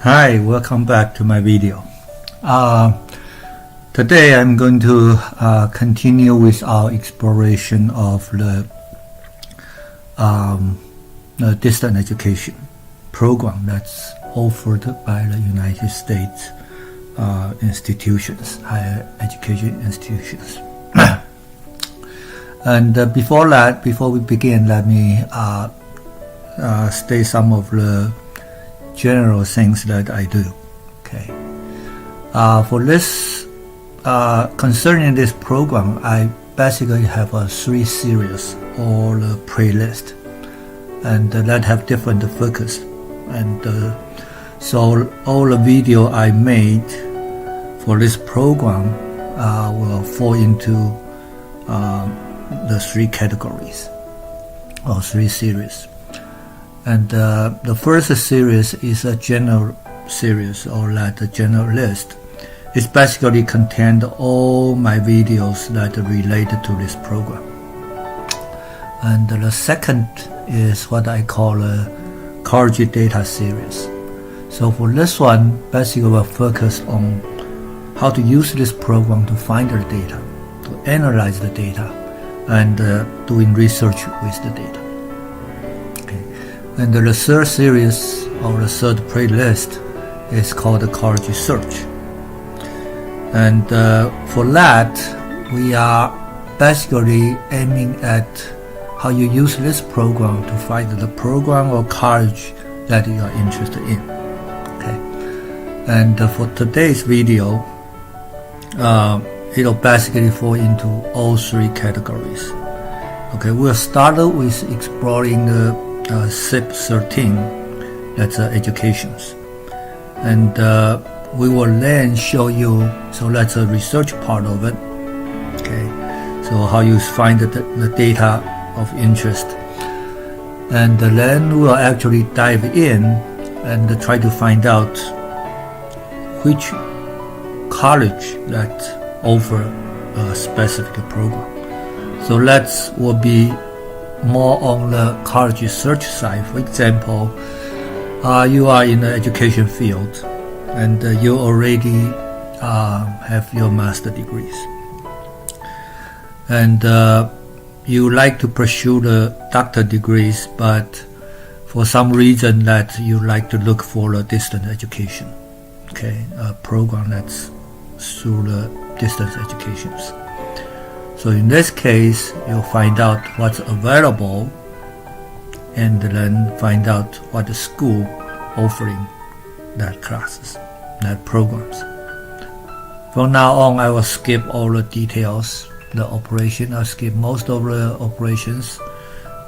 Hi, welcome back to my video. Today I'm going to continue with our exploration of the distant education program that's offered by the United States institutions, higher education institutions. And before we begin, let me state some of the general things that I do. Okay. For this, concerning this program, I basically have a 3 series or a playlist, and that have different focus. And so all the video I made for this program will fall into the 3 categories or 3 series. And the first series is a general series, or like a general list. It's basically contained all my videos that are related to this program. And the second is what I call a college data series. So for this one, basically we'll focus on how to use this program to find the data, to analyze the data, and doing research with the data. And the third series, or the third playlist, is called the college search. And for that, we are basically aiming at how you use this program to find the program or college that you are interested in. Okay. And for today's video, it'll basically fall into all 3 categories. Okay, we'll start with exploring the SIP 13, that's educations, and we will then show you, so that's a research part of it. Okay, so how you find the data of interest, and then we'll actually dive in and try to find out which college that offer a specific program. So that will be more on the college search side. For example, you are in the education field and you already have your master degrees, and you like to pursue the doctor degrees, but for some reason that you like to look for a distant education, okay, a program that's through the distance educations. So in this case, you'll find out what's available and then find out what the school offering that classes, that programs. From now on, I will skip all the details, the operation. I'll skip most of the operations,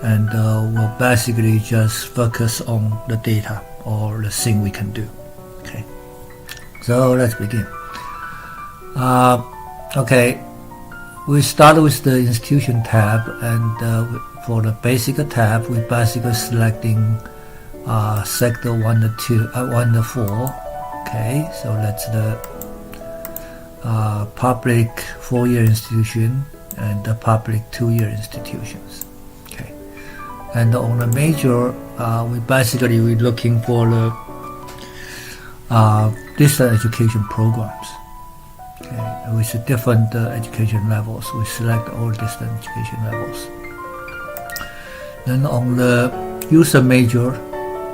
and we'll basically just focus on the data or the thing we can do. Okay. So let's begin. Okay. We start with the institution tab, and for the basic tab, we basically selecting sector 1 to 1 to 4. Okay, so that's the public 4-year institution and the public 2-year institutions. Okay, and on the major, we're looking for the distant education programs. Okay, with different education levels, we select all distant education levels. Then on the user major,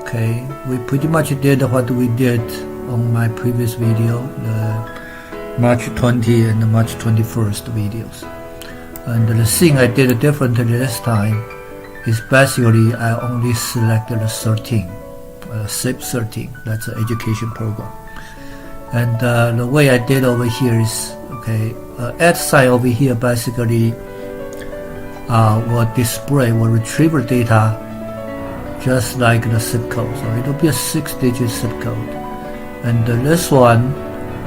okay, we pretty much did what we did on my previous video, the March 20 and the March 21st videos. And the thing I did differently this time is basically I only selected the 13, SIP 13, that's an education program. And the way I did over here is, okay, @ over here basically will retrieve the data just like the zip code. So it'll be a 6-digit zip code. And this one,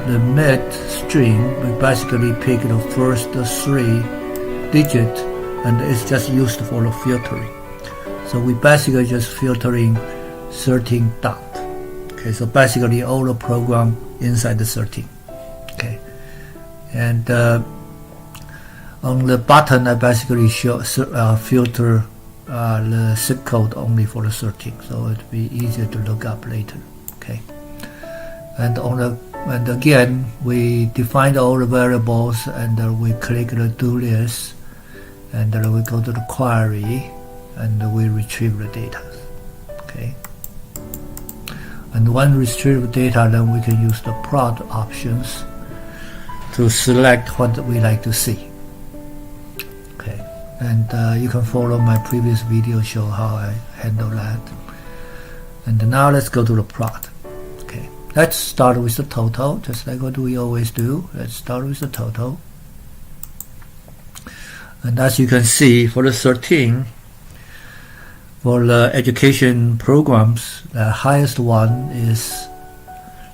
the midstream, we basically pick the first 3 digits, and it's just used for the filtering. So we basically just filtering 13 dot. Okay, so basically all the program inside the 13. Okay, and on the bottom I basically filter the zip code only for the 13, so it'll be easier to look up later. Okay, and again we define all the variables, and we click the do this, and then we go to the query, and we retrieve the data. Okay. And when we retrieve the data, then we can use the plot options to select what we like to see. Okay. And you can follow my previous video, show how I handle that. And now let's go to the plot. Okay. Let's start with the total, just like what we always do. Let's start with the total. And as you can see, for the 13, for the education programs, the highest one is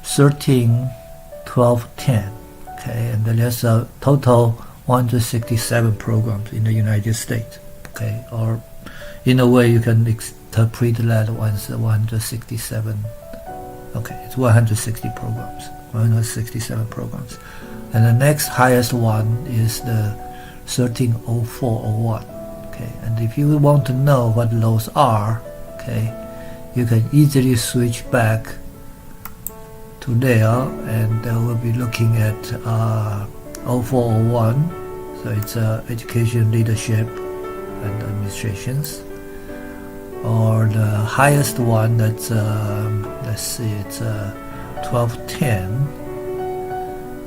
13, 12, 10. Okay, and then there's a total 167 programs in the United States. Okay, or in a way you can interpret that as 167. Okay, it's 160 programs, 167 programs. And the next highest one is the 130401. Okay, and if you want to know what those are, okay, you can easily switch back to there, and we'll be looking at 0401. So it's education, leadership, and administrations. Or the highest one, that's let's see, it's 1210.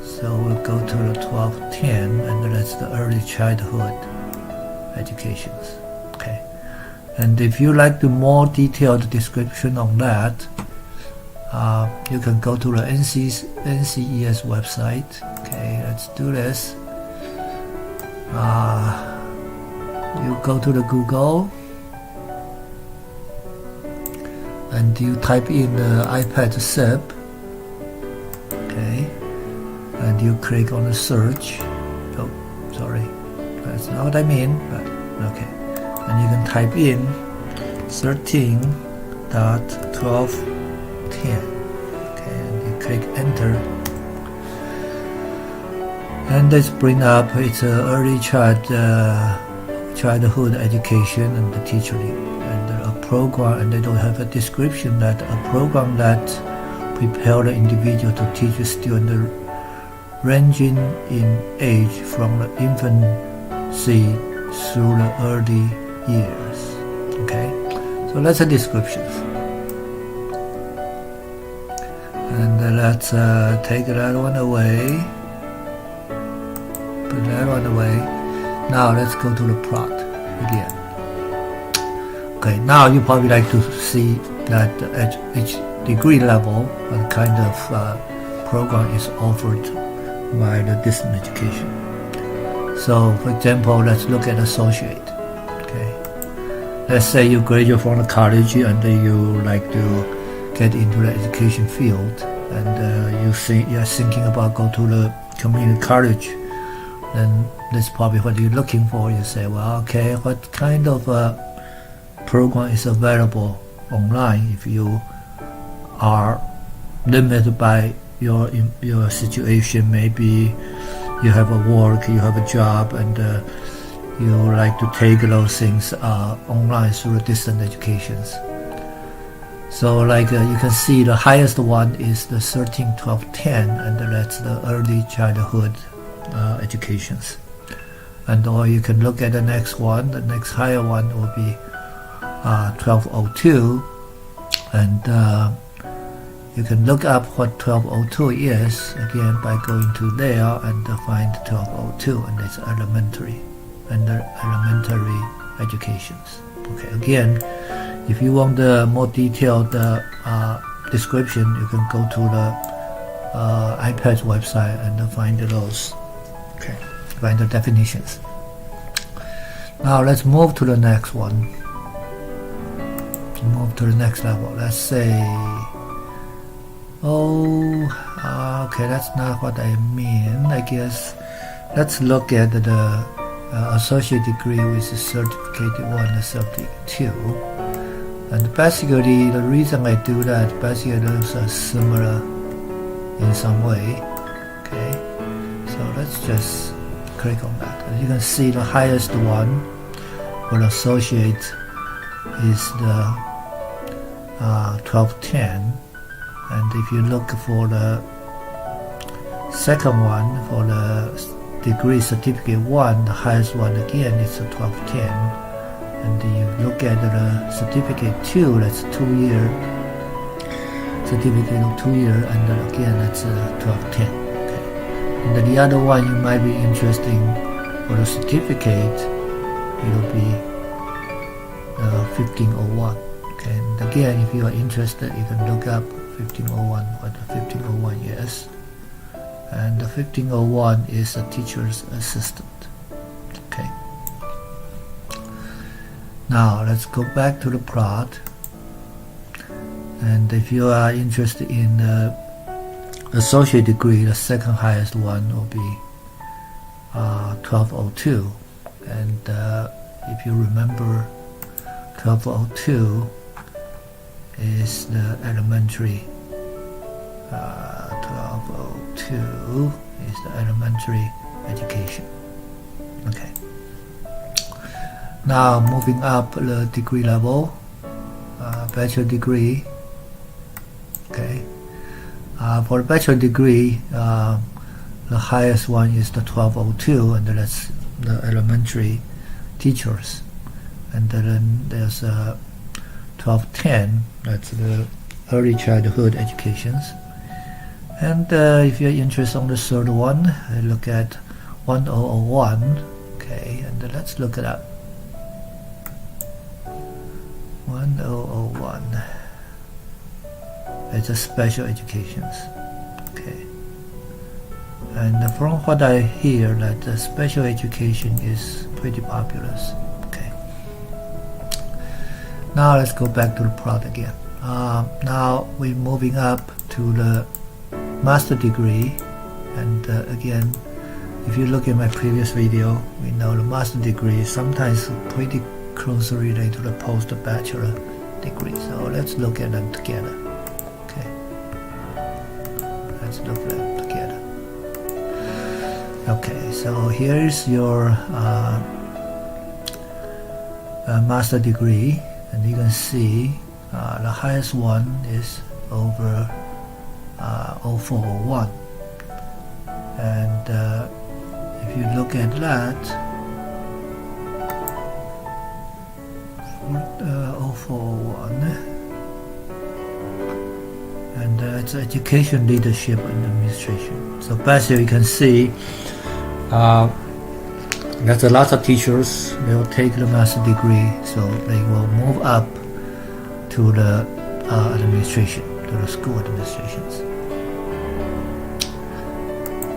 So we'll go to the 1210, and that's the early childhood educations. Okay, and if you like the more detailed description on that, you can go to the NCES website. Okay, let's do this. You go to the Google and you type in the IPEDS SIP. Okay, and you click on the search. Oh, sorry. That's not what I mean, but okay. And you can type in 13.1210. Okay, and you click enter. And this bring up it's early childhood education and the teaching, and a program, and they don't have a description that a program that prepare the individual to teach a student ranging in age from the infancy through the early years. Okay, so that's a description. And let's take that one away. Put that one away. Now let's go to the plot again. Okay, now you probably like to see that at each degree level, what kind of program is offered by the distance education. So, for example, let's look at associate. Okay, let's say you graduate from the college and you like to get into the education field, and you're thinking about go to the community college. Then that's probably what you're looking for. You say, well, okay, what kind of program is available online if you are limited by your situation? Maybe you have a work, you have a job, and you like to take those things online through distant educations. So like you can see the highest one is the 13, 12, 10, and that's the early childhood educations. And or you can look at the next one. The next higher one will be 1202, and you can look up what 1202 is again by going to there and find 1202, and it's elementary educations. Okay, again, if you want the more detailed description, you can go to the IPEDS website and find those. Okay, find the definitions. Now let's move to the next one. Move to the next level. Let's say, okay, that's not what I mean. I guess let's look at the associate degree with the certificate 1 and certificate 2. And basically, the reason I do that, basically those are similar in some way. Okay, so let's just click on that. As you can see, the highest one for associate is the 1210, and if you look for the second one, for the degree certificate 1, the highest one again is a 1210, and you look at the certificate 2, that's 2-year certificate of 2 year, and again that's 1210. Okay, and then the other one you might be interested in for the certificate, it will be 1501. Okay, and again, if you are interested, you can look up 1501 or the 1501 years. And the 1501 is a teacher's assistant. Okay. Now let's go back to the plot. And if you are interested in the associate degree, the second highest one will be 1202. And if you remember, 1202 is the elementary. 1202 is the elementary education. Okay. Now moving up the degree level, bachelor degree. Okay. For the bachelor degree, the highest one is the 1202, and that's the elementary teachers. And then there's 1210, that's the early childhood educations. And if you're interested on the third one, look at 1001. Okay, and let's look it up. 1001. It's a special educations. Okay. And from what I hear, that the special education is pretty popular. Okay. Now let's go back to the plot again. Now we're moving up to the master degree, and again, if you look at my previous video, we know the master degree is sometimes pretty closely related to the post-bachelor degree. So let's look at them together. Okay, let's look at them together. Okay, so here's your master degree, and you can see the highest one is over 0401, and if you look at that, 0401, and it's education, leadership, and administration. So basically you can see there's a lot of teachers, they will take the master degree, so they will move up to the administration, to the school administrations.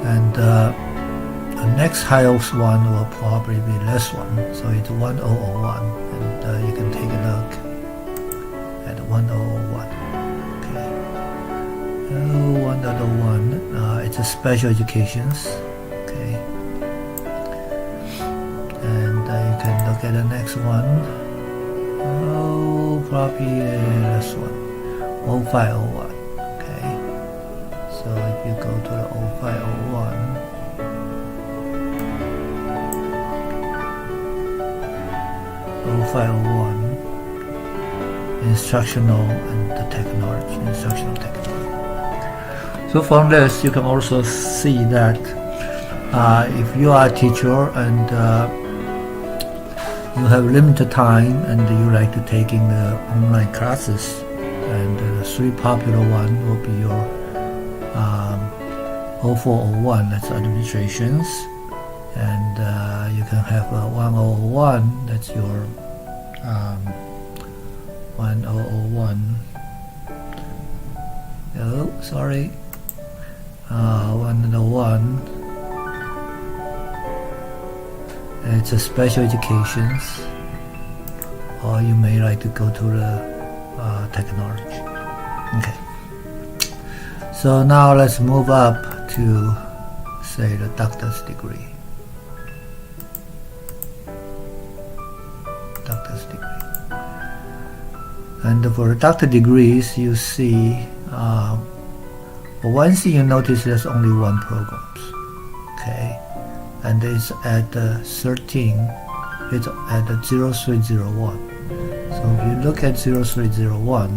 And the next highest one will probably be less one, so it's 1001, and you can take a look at 1001. Okay, 1001, it's a special educations. Okay, and you can look at the next one. Probably this one, 0501. Okay, so if you go to the 0501, instructional and the technology, instructional technology. So from this, you can also see that if you are a teacher and you have limited time and you like to take in the online classes, and the three popular one will be your 0401, that's administrations, and you can have 1001, that's your 1001, oh sorry, 101, it's a special educations, or you may like to go to the technology. Okay, so now let's move up to, say, the doctor's degree. Doctor's degree. And for the doctor degrees, you see, one thing you notice, there's only one programs. Okay, and it's at 13, it's at 0301. So if you look at 0301,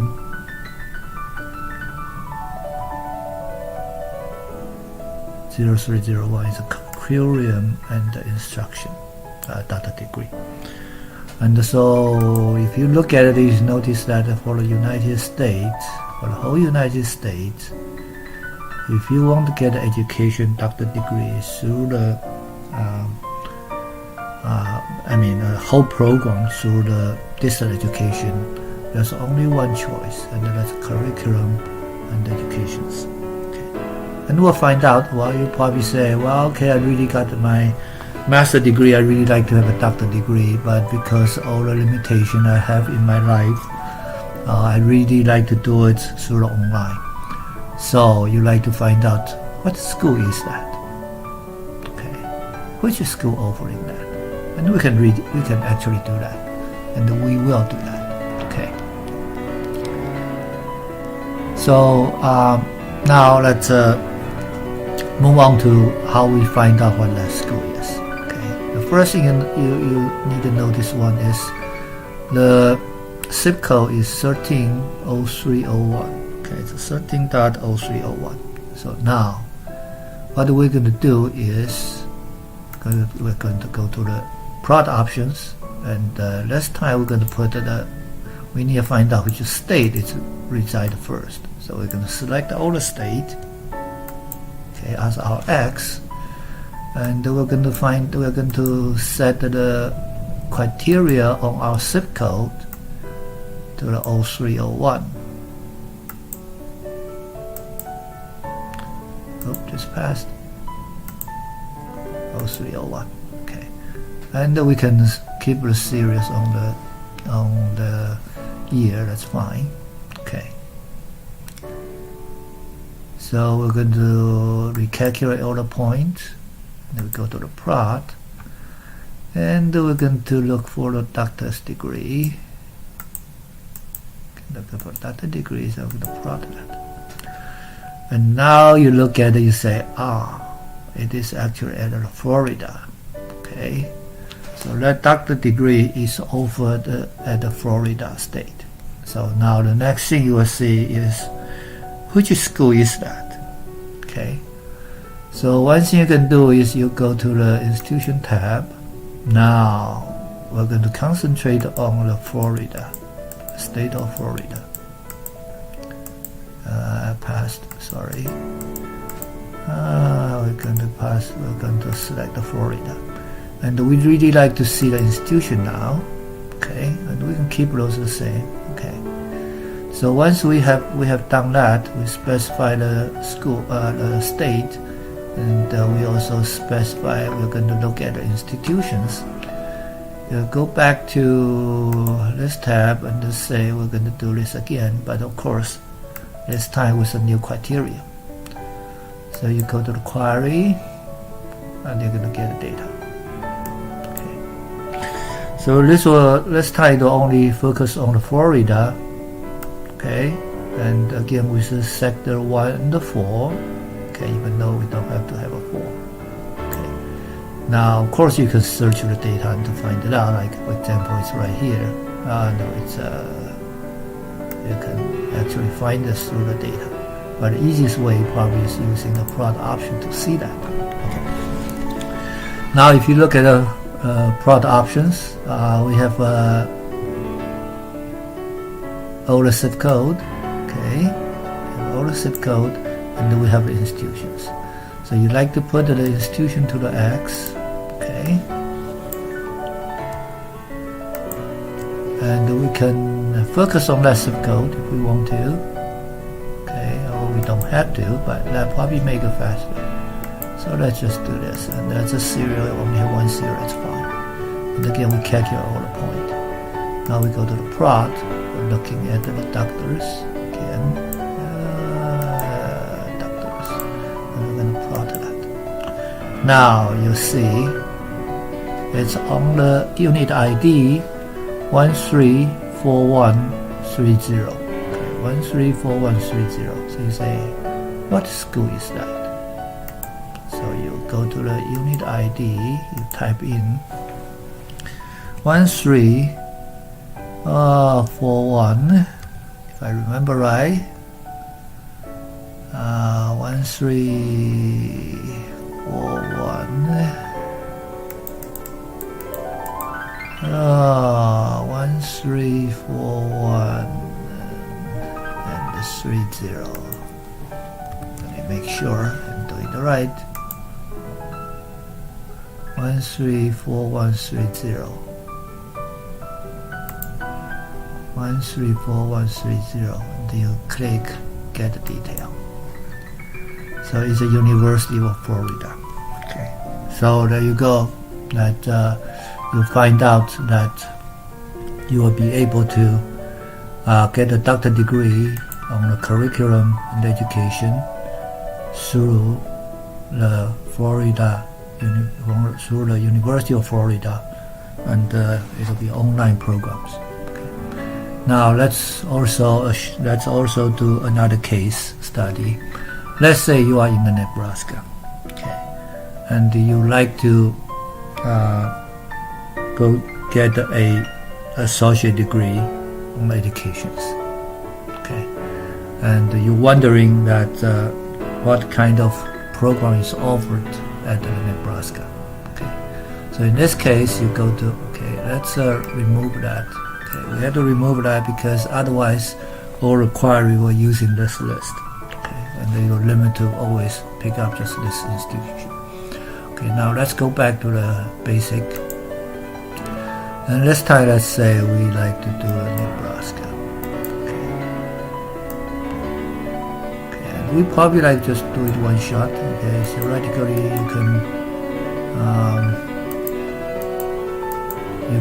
0301 is a curriculum and instruction doctor degree. And so if you look at it, you notice that for the United States, for the whole United States, if you want to get an education doctor degree through the a whole program through the distance education, there's only one choice, and that's curriculum and educations. Okay. And we'll find out. Well, you probably say, well, okay, I really got my master degree, I really like to have a doctor degree, but because all the limitation I have in my life, I really like to do it through the online. So you like to find out what school is that? Okay, which school offering that? And we can actually do that, and we will do that. Okay. So now let's move on to how we find out what that school is. Okay. The first thing you need to notice one is the zip code is 130301. Okay, it's 13.0301. So now, what we're going to do is we're going to go to the product options, and this time we're going to put we need to find out which state it resides first. So we're going to select all the state, okay, as our X, and we're going to set the criteria on our zip code to the 0301. Just passed 0301. Okay, and we can keep the series on the year. That's fine. Okay. So we're going to recalculate all the points. Then we go to the plot, and we're going to look for the doctor's degree. Look for doctor degrees. So we're going to plot that. And now you look at it, you say, it is actually at Florida. Okay, so that doctor degree is offered at the Florida state. So now the next thing you will see is which school is that. Okay, so one thing you can do is you go to the institution tab. Now we're going to concentrate on the Florida, the state of Florida. Passed, sorry. We're going to select the Florida, and we really like to see the institution now. Okay, and we can keep those the same. Okay, so once we have done that, we specify the school, the state, and we also specify we're going to look at the institutions. We'll go back to this tab and just say we're going to do this again, but of course this time with a new criteria. So you go to the query, and you're going to get the data. Okay. So this time will only focus on the Florida. Okay, and again with the sector 1 and the 4. Okay, even though we don't have to have a 4. Okay. Now, of course, you can search the data to find it out. Like for example, it's right here. No, it's you can actually find this through the data, but the easiest way probably is using the plot option to see that. Okay. Now if you look at the plot options, we have all the zip code. Okay, all the zip code, and then we have the institutions. So you like to put the institution to the X. Okay, and we can focus on that zip code if we want to. Okay, or we don't have to, but that probably make it faster. So let's just do this, and that's a serial. Only have one serial, it's fine. And again, we calculate all the points. Now we go to the plot. We're looking at the doctors again. Doctors, and we're going to plot that. Now you see it's on the unit ID 134130. Okay, 134130. So you say, what school is that? So you go to the unit ID, you type in 1341, if I remember right. 134130. 1341 and 30. Let me make sure I'm doing it right. 134130. 134130, and you click get detail. So it's the University of Florida. Okay, so there you go. That you find out that you will be able to get a doctor degree on the curriculum and education through the through the University of Florida, and it will be online programs. Okay. Now let's also do another case study. Let's say you are in Nebraska, okay, and you like to go get a associate degree on educations, okay, and you're wondering that what kind of program is offered at Nebraska, okay. So in this case, you go to, okay, let's remove that. Okay, we have to remove that because otherwise all requirements were using this list, okay, and then you're limited to always pick up just this institution. Okay, now let's go back to the basic. And this time, let's say we like to do Nebraska. Okay. Okay, and we probably like just do it one shot. Okay, theoretically you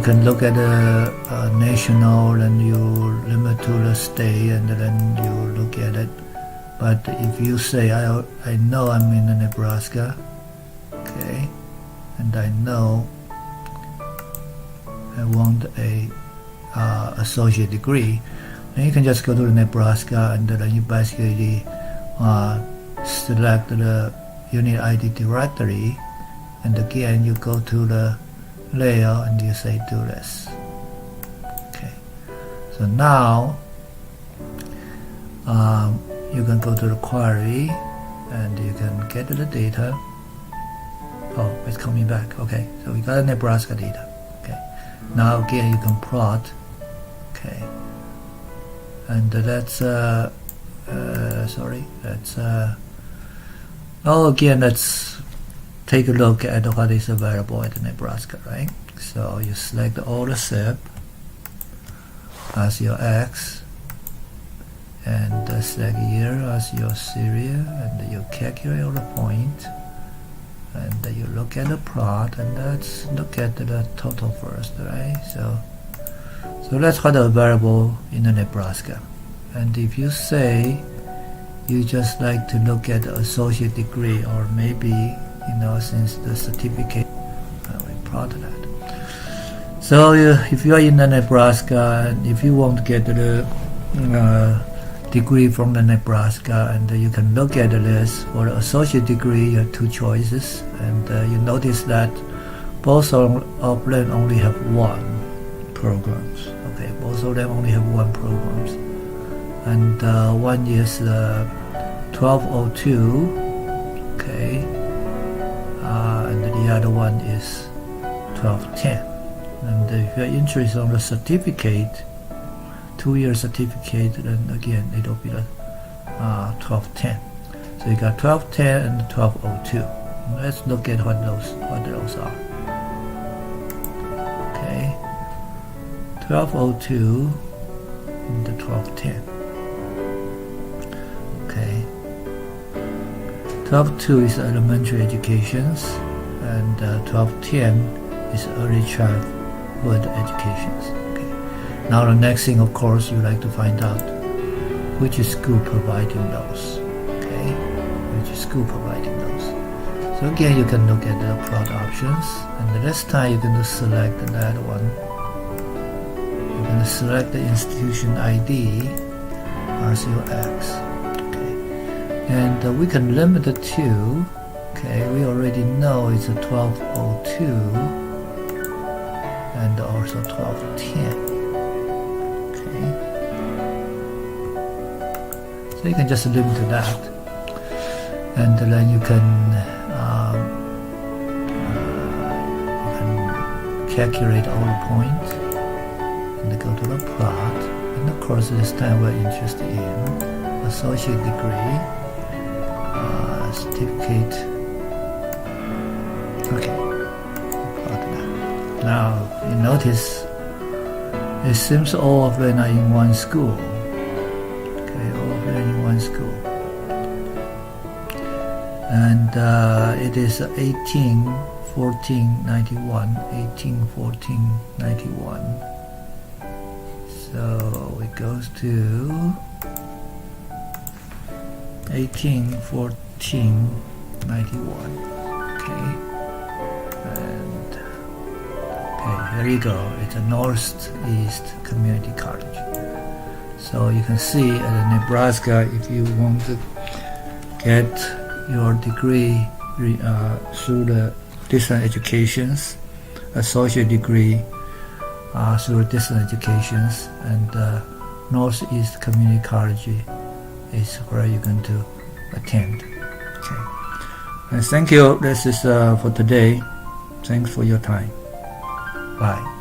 can look at the national, and you limit to the state, and then you look at it. But if you say I know I'm in Nebraska, okay, and I know I want a associate degree, then you can just go to Nebraska, and then you basically select the unit ID directory, and again you go to the layer and you say do this. Okay, so now you can go to the query and you can get the data. Oh, it's coming back. Okay, so we got the Nebraska data. Okay, now again you can plot. Okay, and that's again let's take a look at what is available at Nebraska, right? So you select all the SIP as your X, and select year as your serial, and you calculate all the point, and you look at the plot, and let's look at the total first, right? So that's what is available in the Nebraska. And if you say you just like to look at the associate degree, or maybe since the certificate, we plot that. So if you are in the Nebraska, and if you want to get the degree from the Nebraska, and you can look at the list for the associate degree. You have two choices, and you notice that both of them only have one programs. Okay, both of them only have one programs, and one is 1202. Okay. And the other one is 1210. And if you're interested on the certificate, 2-year certificate, then again it will be the 1210. So you got 1210 and 1202. Let's look at what those are. Okay, 1202 and the 1210. Okay. 12.2 is elementary educations, and 12.10 is early childhood educations. Okay. Now the next thing, of course, you like to find out which school providing those. Okay, which school providing those. So again, you can look at the plot options, and this time you can just select that one. You're going to select the institution ID as your X. And we can limit it to, okay, we already know it's a 1202 and also 1210. Okay, so you can just limit to that, and then you can calculate all the points and go to the plot. And of course this time we're interested in associate degree, certificate. Okay, plot that. Now you notice it seems all of them are in one school. Okay, all of them in one school. And it is 181491. So it goes to 181491. Okay, and okay, here you go. It's a Northeast Community College. So you can see at Nebraska, if you want to get your degree through the distant educations, associate degree through distant educations, and Northeast Community College is where you're going to attend. Okay, and thank you. This is for today. Thanks for your time. Bye.